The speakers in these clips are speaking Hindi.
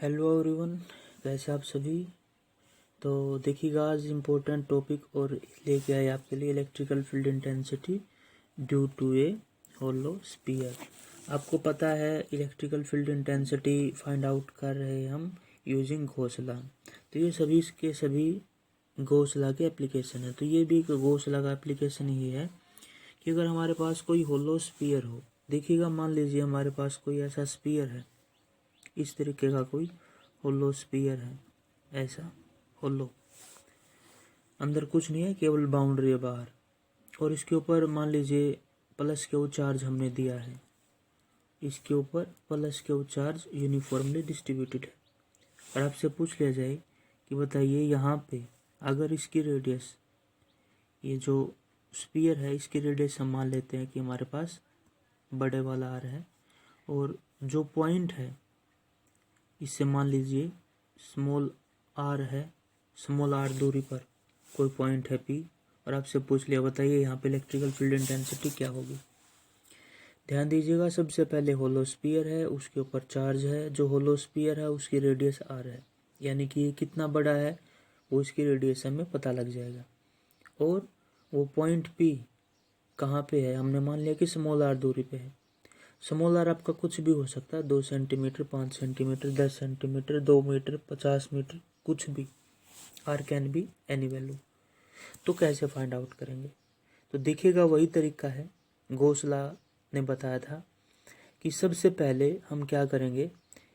हेलो एवरीवन, कैसे आप सभी। तो देखिएगा आज इम्पोर्टेंट टॉपिक और लेके आए आपके लिए electrical field intensity due to a hollow sphere. आपको पता है electrical field intensity find out कर रहे हैं हम यूजिंग घोंसला। तो ये सभी के सभी घोंसला के एप्लीकेशन है। तो ये भी एक घोंसला का एप्लीकेशन ही है कि अगर हमारे पास कोई होलो स्फीयर हो, देखिएगा मान लीजिए हमारे पास कोई ऐसा स्फीयर है, इस तरीके का कोई होलो स्फीयर है, ऐसा होलो, अंदर कुछ नहीं है, केवल बाउंड्री है बाहर, और इसके ऊपर मान लीजिए प्लस क्यू चार्ज हमने दिया है, इसके ऊपर plus Q charge uniformly distributed है। और आपसे पूछ लिया जाए कि बताइए यहाँ पे अगर इसकी रेडियस, ये जो स्फीयर है इसकी रेडियस हम मान लेते हैं कि हमारे पास बड़े वाला आर है, और जो पॉइंट है इससे मान लीजिए स्मॉल आर है, स्मॉल आर दूरी पर कोई पॉइंट है पी, और आपसे पूछ लिया बताइए यहाँ पे इलेक्ट्रिकल फील्ड इंटेंसिटी क्या होगी। ध्यान दीजिएगा, सबसे पहले होलो स्फीयर है, उसके ऊपर चार्ज है, जो होलो स्फीयर है उसकी रेडियस आर है, यानी कि ये कितना बड़ा है वो इसकी रेडियस हमें पता लग जाएगा। और वो पॉइंट पी कहाँ पे है, हमने मान लिया कि स्मॉल आर दूरी पे है। स्मॉल आर आपका कुछ भी हो सकता है, 2 centimetre, 5 centimetre, 10 centimetre, 2 metre, 50 metre, कुछ भी। R can be any value. तो कैसे फाइंड आउट करेंगे, तो देखिएगा वही तरीका है घोंसला ने बताया था कि सबसे पहले हम क्या करेंगे,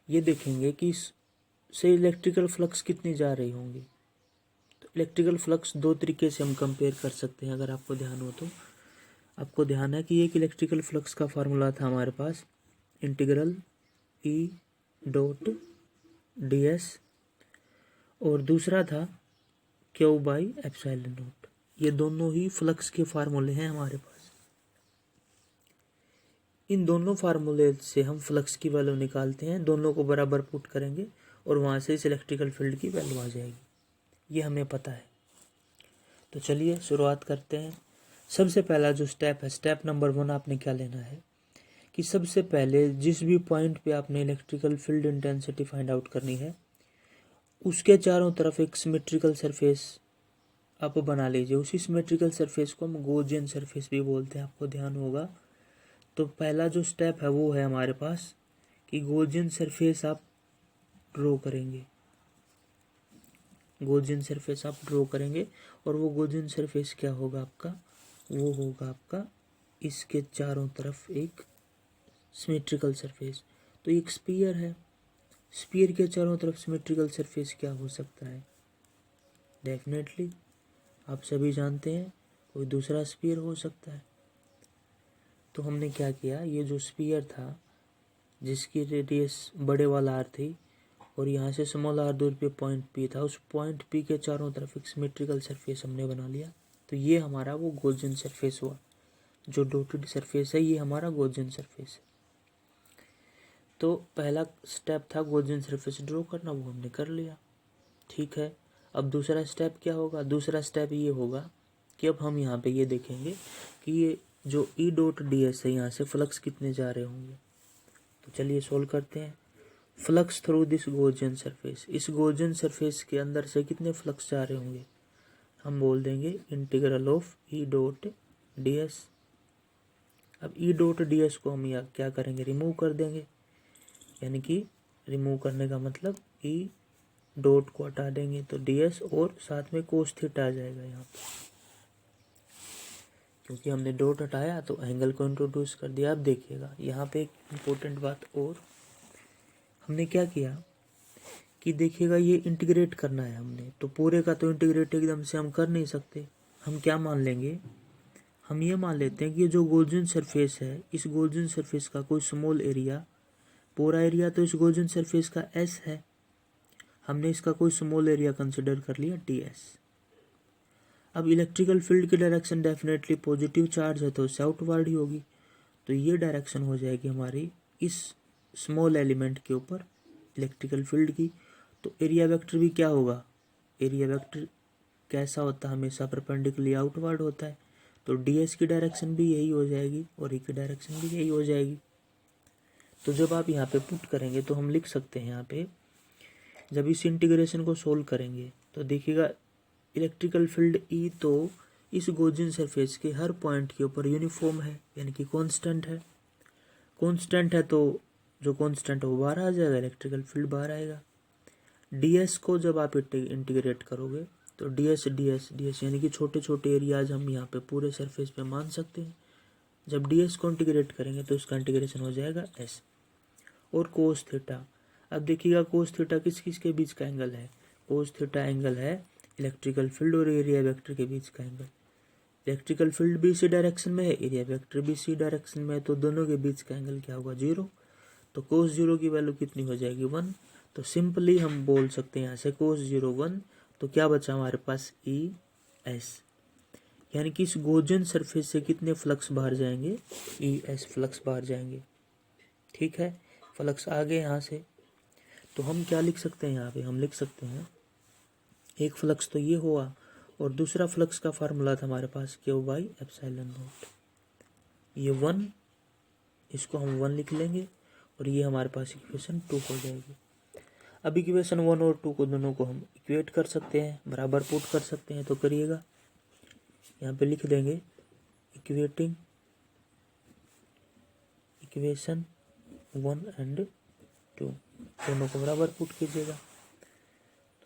ये देखेंगे कि से इलेक्ट्रिकल फ्लक्स कितनी जा रही होंगी। तो इलेक्ट्रिकल फ्लक्स दो तरीके से हम कंपेयर कर सकते हैं, अगर आपको ध्यान हो तो। आपको ध्यान है कि एक इलेक्ट्रिकल फ्लक्स का फार्मूला था हमारे पास, integral E dot D S, और दूसरा था क्यू बाई एप्सिलॉन नॉट। ये दोनों ही फ्लक्स के फार्मूले हैं हमारे पास। इन दोनों फार्मूले से हम फ्लक्स की वैल्यू निकालते हैं, दोनों को बराबर पुट करेंगे और वहाँ से इस इलेक्ट्रिकल फील्ड की वैल्यू आ जाएगी। ये हमें पता है। तो चलिए शुरुआत करते हैं। सबसे पहला जो स्टेप है, स्टेप नंबर 1, आपने क्या लेना है कि सबसे पहले जिस भी पॉइंट पे आपने electrical field intensity find out करनी है उसके चारों तरफ एक सिमेट्रिकल सरफेस आप बना लीजिए। उसी सिमेट्रिकल सरफेस को हम गॉसियन सरफेस भी बोलते हैं, आपको ध्यान होगा। तो पहला जो स्टेप है वो है हमारे पास कि गॉसियन सरफेस आप ड्रॉ करेंगे, गॉसियन सरफेस आप ड्रॉ करेंगे। और वो गॉसियन सरफेस क्या होगा आपका, वो होगा आपका इसके चारों तरफ एक सिमेट्रिकल सरफेस। तो एक स्फीयर है, स्फीयर के चारों तरफ सिमेट्रिकल सरफेस क्या हो सकता है, डेफिनेटली आप सभी जानते हैं कोई दूसरा स्फीयर हो सकता है। तो हमने क्या किया, ये जो स्फीयर था जिसकी रेडियस बड़े वाला आर थी और यहाँ से स्मॉल आर दूर पे पॉइंट पी था, उस पॉइंट पी के चारों तरफ एक सिमेट्रिकल सरफेस हमने बना लिया। तो ये हमारा वो गॉसियन सरफेस हुआ, जो डॉटेड सरफेस है ये हमारा गॉसियन सरफेस है। तो पहला स्टेप था गॉसियन सरफेस ड्रॉ करना, वो हमने कर लिया, ठीक है। अब दूसरा स्टेप क्या होगा, दूसरा स्टेप ये होगा कि अब हम यहाँ पे ये देखेंगे कि ये जो ई डॉट डी एस है यहाँ से फ्लक्स कितने जा रहे होंगे। तो चलिए सोल्व करते हैं। Flux through this Gaussian surface, इस गॉसियन सरफेस के अंदर से कितने फ्लक्स जा रहे होंगे, हम बोल देंगे integral of E dot D S. अब ई डॉट डी एस को हम यहाँ क्या करेंगे, रिमूव कर देंगे, यानी कि रिमूव करने का मतलब ई डॉट को हटा देंगे तो डी एस और साथ में कोस थीटा आ जाएगा यहाँ पे, क्योंकि हमने डॉट हटाया तो एंगल को इंट्रोड्यूस कर दिया। अब देखिएगा यहाँ पे एक इम्पोर्टेंट बात और, हमने क्या किया कि देखिएगा ये इंटीग्रेट करना है हमने, तो पूरे का तो इंटीग्रेट एकदम से हम कर नहीं सकते। हम क्या मान लेंगे, हम ये मान लेते हैं कि जो गॉसियन सरफेस है इस गॉसियन सरफेस का कोई स्मॉल एरिया, पूरा एरिया तो इस गॉसियन सरफेस का एस है, हमने इसका कोई स्मॉल एरिया कंसिडर कर लिया डी एस। अब इलेक्ट्रिकल फील्ड की डायरेक्शन डेफिनेटली पॉजिटिव चार्ज है तो आउटवर्ड ही होगी, तो ये डायरेक्शन हो जाएगी हमारी इस स्मॉल एलिमेंट के ऊपर इलेक्ट्रिकल फील्ड की। तो एरिया वेक्टर भी क्या होगा, एरिया वेक्टर कैसा होता है, हमेशा परपेंडिकुलरली आउटवर्ड होता है। तो डी एस की डायरेक्शन भी यही हो जाएगी और ई की डायरेक्शन भी यही हो जाएगी। तो जब आप यहाँ पे पुट करेंगे तो हम लिख सकते हैं यहाँ पे जब इस इंटीग्रेशन को सोल्व करेंगे तो देखिएगा इलेक्ट्रिकल फील्ड ई तो इस गॉसियन सरफेस के हर पॉइंट के ऊपर यूनिफॉर्म है, यानी कि कांस्टेंट है। कांस्टेंट है तो जो कांस्टेंट है वो बाहर आ जाएगा, इलेक्ट्रिकल फील्ड बाहर आएगा। ds को जब आप इंटीग्रेट करोगे तो ds ds ds यानी कि छोटे छोटे एरियाज हम यहाँ पे पूरे सरफेस पे मान सकते हैं। जब ds को इंटीग्रेट करेंगे तो इसका इंटीग्रेशन हो जाएगा s। और कोस थीटा, अब देखिएगा कोस थीटा किस किस के बीच का एंगल है? कोस थीटा एंगल है इलेक्ट्रिकल फील्ड और एरिया वेक्टर के बीच का एंगल। इलेक्ट्रिकल फील्ड भी इसी डायरेक्शन में है, एरिया वेक्टर भी इसी डायरेक्शन में है, तो दोनों के बीच का एंगल क्या होगा? 0। तो कोस 0 की वैल्यू कितनी हो जाएगी? 1। तो सिंपली हम बोल सकते हैं यहाँ से कोस 0 1। तो क्या बचा हमारे पास? ई एस, यानी कि इस गॉसियन सरफेस से कितने फ्लक्स बाहर जाएंगे? ई एस फ्लक्स बाहर जाएंगे। ठीक है, फ्लक्स आ गए यहाँ से। तो हम क्या लिख सकते हैं यहाँ पे? हम लिख सकते हैं एक फ्लक्स तो ये हुआ, और दूसरा फ्लक्स का फार्मूला था हमारे पास Q/ε0। ये 1, इसको हम 1 लिख लेंगे, और ये हमारे पास इक्वेशन 2 हो जाएगी। अब इक्वेशन 1 और 2 को दोनों को हम इक्वेट कर सकते हैं, बराबर पुट कर सकते हैं। तो करिएगा, यहाँ पे लिख देंगे इक्वेटिंग इक्वेशन 1 एंड 2, दोनों को बराबर पुट कीजिएगा।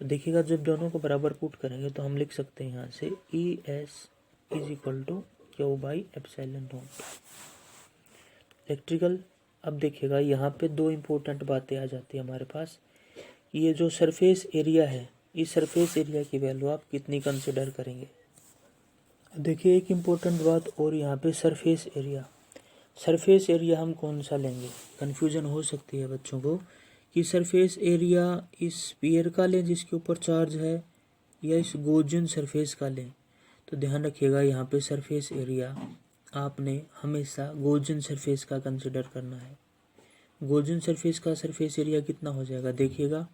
तो देखिएगा जब दोनों को बराबर पुट करेंगे तो हम लिख सकते हैं यहाँ से E S is equal to Q/ε0 electrical. अब देखिएगा यहाँ पे दो इम्पोर्टेंट बातें आ जाती है हमारे पास। ये जो सरफेस एरिया है, इस सरफेस एरिया की वैल्यू आप कितनी कंसिडर करेंगे? देखिए एक इम्पोर्टेंट बात और यहाँ पे सरफेस एरिया हम कौन सा लेंगे? कन्फ्यूजन हो सकती है बच्चों को कि सरफेस एरिया इस स्फीयर का लें जिसके ऊपर चार्ज है, या इस गॉसियन सरफेस का लें। तो ध्यान रखिएगा यहाँ पे सरफेस एरिया आपने हमेशा गॉसियन सरफेस का कंसिडर करना है। गॉसियन सरफेस का सरफेस एरिया कितना हो जाएगा? देखिएगा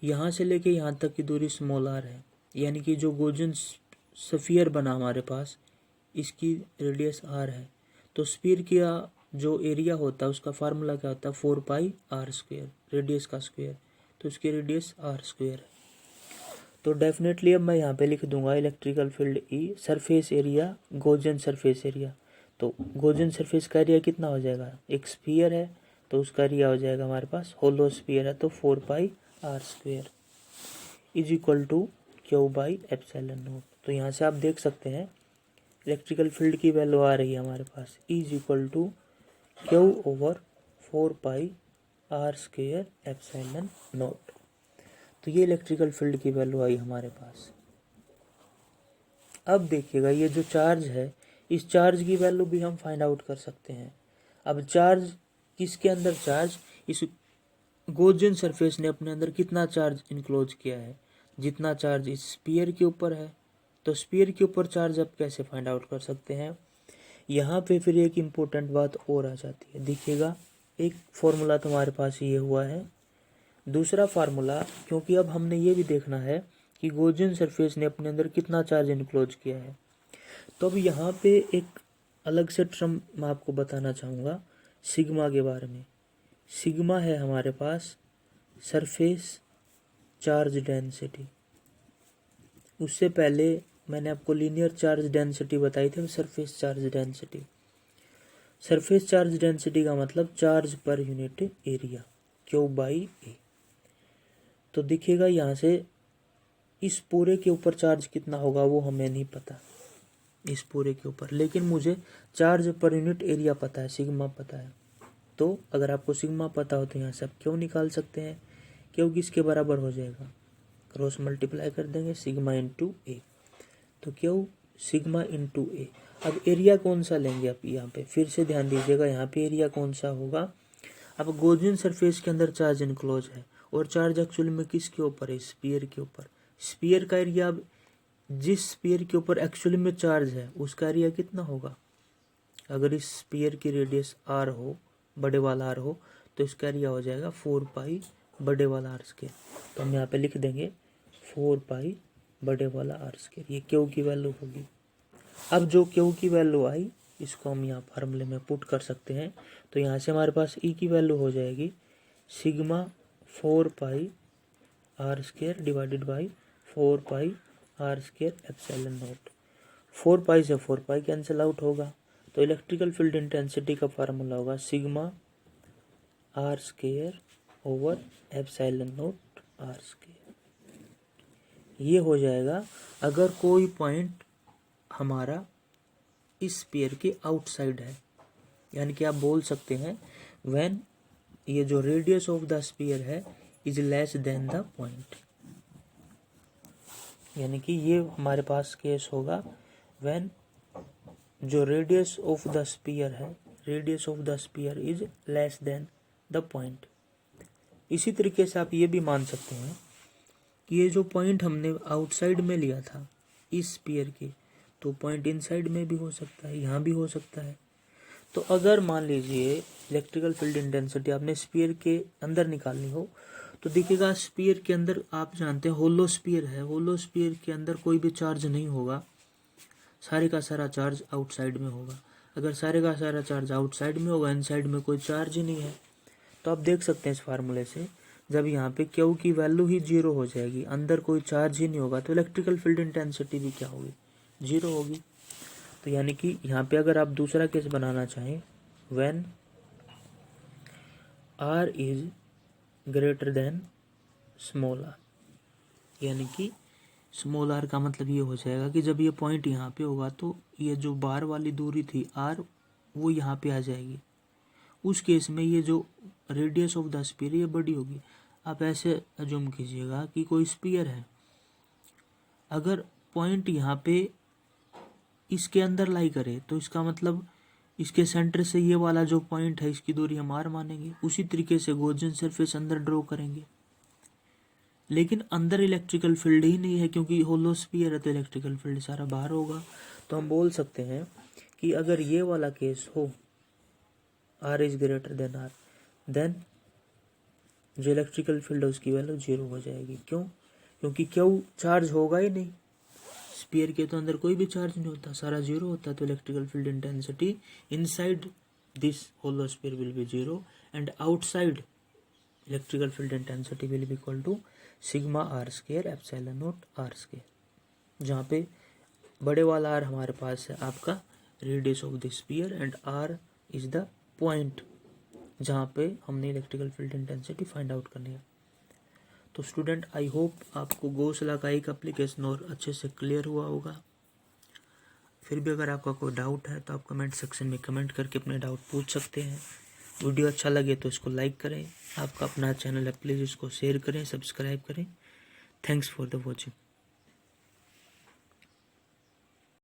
यहाँ से लेके यहाँ तक की दूरी स्मॉल r है, यानी कि जो गॉसियन स्फीयर बना हमारे पास, इसकी रेडियस r है। तो स्फीयर का जो एरिया होता है उसका फार्मूला क्या होता है? 4πr², रेडियस का स्क्वायर, तो इसकी रेडियस r² है। तो डेफिनेटली अब मैं यहाँ पे लिख दूंगा electrical field E surface area Gaussian surface area. तो गॉसियन सरफेस का एरिया कितना हो जाएगा? एक स्फीयर है तो उसका एरिया हो जाएगा हमारे पास, होलो स्फीयर है तो 4πr² is equal to Q/ε0। तो यहाँ से आप देख सकते हैं इलेक्ट्रिकल फील्ड की वैल्यू आ रही है हमारे पास इज इक्वल टू Q/4πr²ε0। तो ये इलेक्ट्रिकल फील्ड की वैल्यू आई हमारे पास। अब देखिएगा ये जो चार्ज है, इस चार्ज की वैल्यू भी हम फाइंड आउट कर सकते हैं। अब चार्ज किसके अंदर? चार्ज इस गॉसियन सरफेस ने अपने अंदर कितना चार्ज इनक्लोज किया है? जितना चार्ज इस स्फीयर के ऊपर है। तो स्फीयर के ऊपर चार्ज आप कैसे फाइंड आउट कर सकते हैं? यहाँ पे फिर एक इम्पोर्टेंट बात और आ जाती है। देखिएगा एक फॉर्मूला तो हमारे पास ये हुआ है, दूसरा फार्मूला, क्योंकि अब हमने ये भी देखना है कि गॉसियन सरफेस ने अपने अंदर कितना चार्ज इनक्लोज किया है। तो अब यहाँ पे एक अलग से टर्म मैं आपको बताना चाहूँगा सिग्मा के बारे में। सिग्मा है हमारे पास सरफेस चार्ज डेंसिटी। उससे पहले मैंने आपको लीनियर चार्ज डेंसिटी बताई थी, surface charge density. Surface charge density का मतलब charge per unit area, Q/A। तो दिखेगा यहाँ से इस पूरे के ऊपर चार्ज कितना होगा वो हमें नहीं पता, इस पूरे के ऊपर, लेकिन मुझे चार्ज पर यूनिट एरिया पता है, सिग्मा पता है। तो अगर आपको सिग्मा पता हो तो यहाँ से आप क्यों निकाल सकते हैं? क्योंकि इसके बराबर हो जाएगा, क्रॉस मल्टीप्लाई कर देंगे सिग्मा इंटू ए। तो क्यों सिग्मा इंटू ए। अब एरिया कौन सा लेंगे आप? यहाँ पे फिर से ध्यान दीजिएगा, यहाँ पे एरिया कौन सा होगा? अब गॉसियन सरफेस के अंदर चार्ज इनक्लोज है, और चार्ज एक्चुअली में किसके ऊपर है? स्फीयर के ऊपर। स्फीयर का एरिया, जिस स्फीयर के ऊपर एक्चुअली में चार्ज है उसका एरिया कितना होगा? अगर इस स्फीयर की रेडियस r हो, बड़े वाला r हो, तो इसका एरिया हो जाएगा 4π बड़े वाला r²। तो हम यहाँ पे लिख देंगे 4π बड़े वाला r²। ये Q की वैल्यू होगी। अब जो Q की वैल्यू आई इसको हम यहाँ फार्मूले में पुट कर सकते हैं। तो यहाँ से हमारे पास E की वैल्यू हो जाएगी sigma 4π R square divided by 4 pi R square epsilon naught. 4 pi से 4 पाई कैंसिल आउट होगा, तो इलेक्ट्रिकल फील्ड इंटेंसिटी का फार्मूला होगा sigma R square over epsilon naught are square. ये हो जाएगा अगर कोई पॉइंट हमारा इस स्फीयर के आउटसाइड है, यानी कि आप बोल सकते हैं व्हेन ये जो रेडियस ऑफ द स्फीयर है is less than the point, यानी कि ये हमारे पास केस होगा व्हेन जो रेडियस ऑफ द स्फीयर है, radius of the sphere is less than the point. इसी तरीके से आप ये भी मान सकते हैं कि ये जो पॉइंट हमने आउटसाइड में लिया था इस स्फीयर के, तो पॉइंट इनसाइड में भी हो सकता है, यहाँ भी हो सकता है। तो अगर मान लीजिए इलेक्ट्रिकल फील्ड इंटेंसिटी आपने स्फीयर के अंदर निकालनी हो, तो देखिएगा स्फीयर के अंदर आप जानते हैं होलो स्फीयर है, होलो स्फीयर के अंदर कोई भी चार्ज नहीं होगा, सारे का सारा चार्ज आउटसाइड में होगा। अगर सारे का सारा चार्ज आउटसाइड में होगा, इनसाइड में कोई चार्ज ही नहीं है, तो आप देख सकते हैं इस फार्मूले से जब यहाँ पे क्यू की वैल्यू ही 0 हो जाएगी, अंदर कोई चार्ज ही नहीं होगा, तो इलेक्ट्रिकल फील्ड इंटेंसिटी भी क्या होगी, 0 होगी। तो यानी कि यहाँ पे अगर आप दूसरा केस बनाना चाहें when r is greater then small r, यानी कि स्मॉल r का मतलब ये हो जाएगा कि जब ये पॉइंट यहाँ पे होगा तो ये जो बाहर वाली दूरी थी r वो यहाँ पे आ जाएगी। उस केस में ये जो रेडियस ऑफ द स्फीयर ये बड़ी होगी। आप ऐसे अज्यूम कीजिएगा कि कोई स्फीयर है, अगर पॉइंट यहाँ पे इसके अंदर लाई करे तो इसका मतलब इसके सेंटर से ये वाला जो पॉइंट है इसकी दूरी हम r मानेंगे। उसी तरीके से गॉसियन सरफेस अंदर ड्रॉ करेंगे, लेकिन अंदर इलेक्ट्रिकल फील्ड ही नहीं है क्योंकि होलो स्फीयर है, तो इलेक्ट्रिकल फील्ड सारा बाहर होगा। तो हम बोल सकते हैं कि अगर ये वाला केस हो r is greater than r, then जो इलेक्ट्रिकल फील्ड है उसकी वैल्यू 0 हो जाएगी। क्यों? क्योंकि क्यों चार्ज होगा ही नहीं, स्फीयर के तो अंदर कोई भी चार्ज नहीं होता, सारा 0 होता है। तो electrical field intensity inside this hollow sphere will be 0 and outside electrical field intensity will be equal to sigma R square epsilon naught are square, जहाँ पे बड़े वाला r हमारे पास है आपका radius of the sphere and r is the point जहाँ पे हमने electrical field intensity find out करनी है। तो स्टूडेंट आई होप आपको गॉस लॉ का एक एप्लीकेशन और अच्छे से क्लियर हुआ होगा। फिर भी अगर आपका कोई डाउट है तो आप कमेंट सेक्शन में कमेंट करके अपने डाउट पूछ सकते हैं। वीडियो अच्छा लगे तो इसको लाइक करें, आपका अपना चैनल है प्लीज़ इसको शेयर करें, सब्सक्राइब करें। Thanks for the watching.